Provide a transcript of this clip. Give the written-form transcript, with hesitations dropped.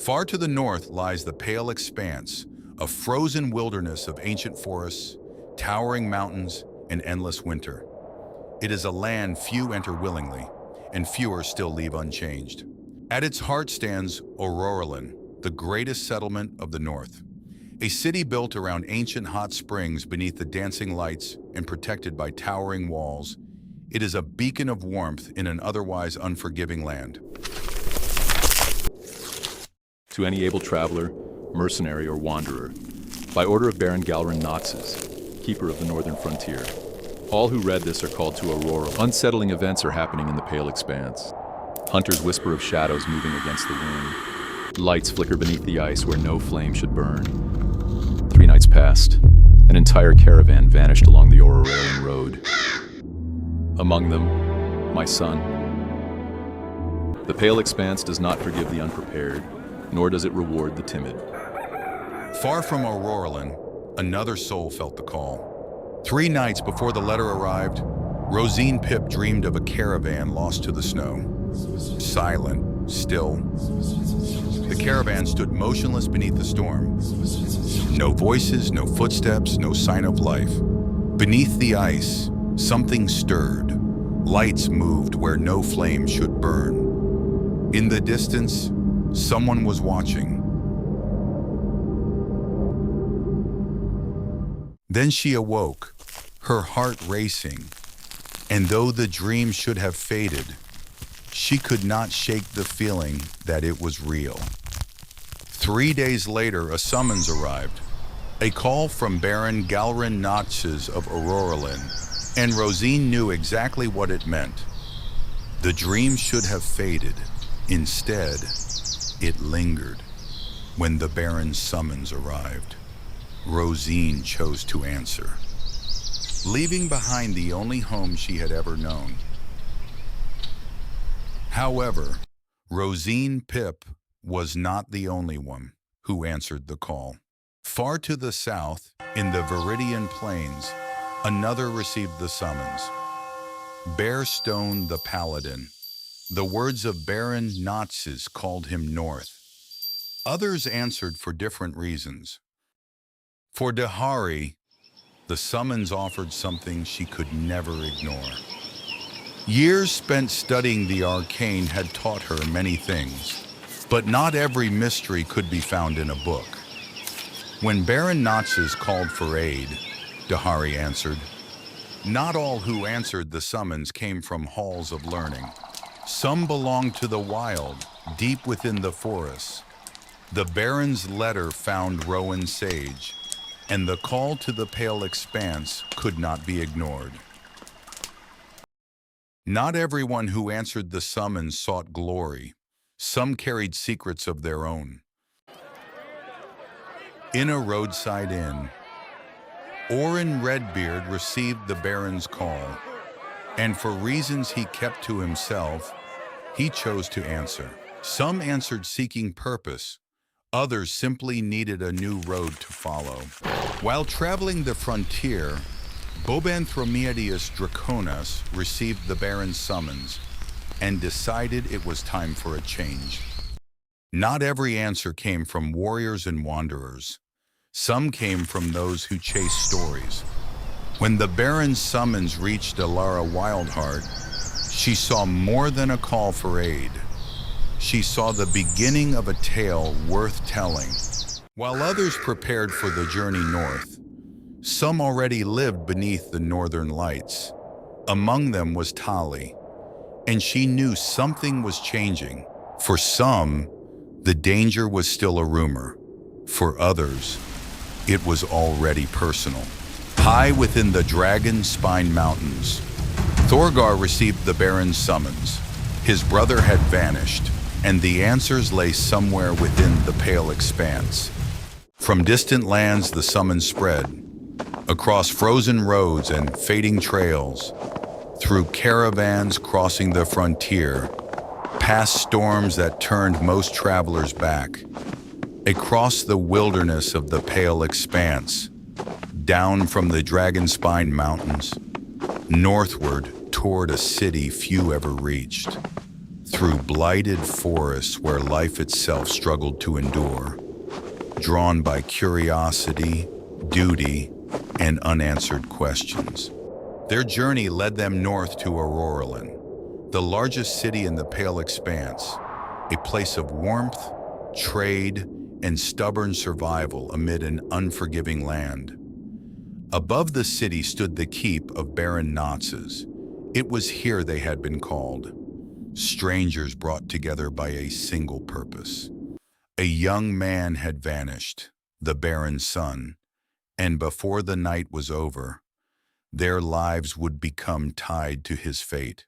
Far to the north lies the Pale Expanse, a frozen wilderness of ancient forests, towering mountains, and endless winter. It is a land few enter willingly, and fewer still leave unchanged. At its heart stands Auroralin, the greatest settlement of the north. A city built around ancient hot springs beneath the dancing lights and protected by towering walls, it is a beacon of warmth in an otherwise unforgiving land. To any able traveler, mercenary, or wanderer, by order of Baron Notxes, keeper of the northern frontier. All who read this are called to Auroralin. Unsettling events are happening in the Pale Expanse. Hunters whisper of shadows moving against the wind. Lights flicker beneath the ice where no flame should burn. 3 nights passed. An entire caravan vanished along the Auroralin road. Among them, my son. The Pale Expanse does not forgive the unprepared, nor does it reward the timid. Far from Auroralin, another soul felt the call. 3 nights before the letter arrived, Rosine Pip dreamed of a caravan lost to the snow. Silent, still. The caravan stood motionless beneath the storm. No voices, no footsteps, no sign of life. Beneath the ice, something stirred. Lights moved where no flame should burn. In the distance, someone was watching. Then she awoke, her heart racing, and though the dream should have faded, she could not shake the feeling that it was real. 3 days later, a summons arrived, a call from Baron Notxes of Auroralin, and Rosine knew exactly what it meant. The dream should have faded. Instead, it lingered. When the Baron's summons arrived, Rosine chose to answer, leaving behind the only home she had ever known. However, Rosine Pip was not the only one who answered the call. Far to the south, in the Viridian Plains, another received the summons. Bearstone the Paladin. The words of Baron Notxes called him north. Others answered for different reasons. For Dehari, the summons offered something she could never ignore. Years spent studying the arcane had taught her many things, but not every mystery could be found in a book. When Baron Notxes called for aid, Dehari answered. Not all who answered the summons came from halls of learning. Some belonged to the wild, deep within the forests. The Baron's letter found Rowan sage, and the call to the Pale Expanse could not be ignored. Not everyone who answered the summons sought glory. Some carried secrets of their own. In a roadside inn, Orrin Redbeard received the Baron's call, and for reasons he kept to himself, he chose to answer. Some answered seeking purpose. Others simply needed a new road to follow. While traveling the frontier, Bobanthromedius Draconis received the Baron's summons and decided it was time for a change. Not every answer came from warriors and wanderers. Some came from those who chase stories. When the Baron's summons reached Alara Wildheart, she saw more than a call for aid. She saw the beginning of a tale worth telling. While others prepared for the journey north, some already lived beneath the northern lights. Among them was Tali, and she knew something was changing. For some, the danger was still a rumor. For others, it was already personal. High within the Dragon Spine Mountains, Thorgar received the Baron's summons. His brother had vanished, and the answers lay somewhere within the Pale Expanse. From distant lands, the summons spread, across frozen roads and fading trails, through caravans crossing the frontier, past storms that turned most travelers back, across the wilderness of the Pale Expanse, down from the Dragonspine Mountains, northward toward a city few ever reached. through blighted forests where life itself struggled to endure, drawn by curiosity, duty, and unanswered questions. Their journey led them north to Auroralin, the largest city in the Pale Expanse, a place of warmth, trade, and stubborn survival amid an unforgiving land. Above the city stood the keep of Baron Notxes. It was here they had been called, strangers brought together by a single purpose. A young man had vanished, the Baron's son, and before the night was over, their lives would become tied to his fate.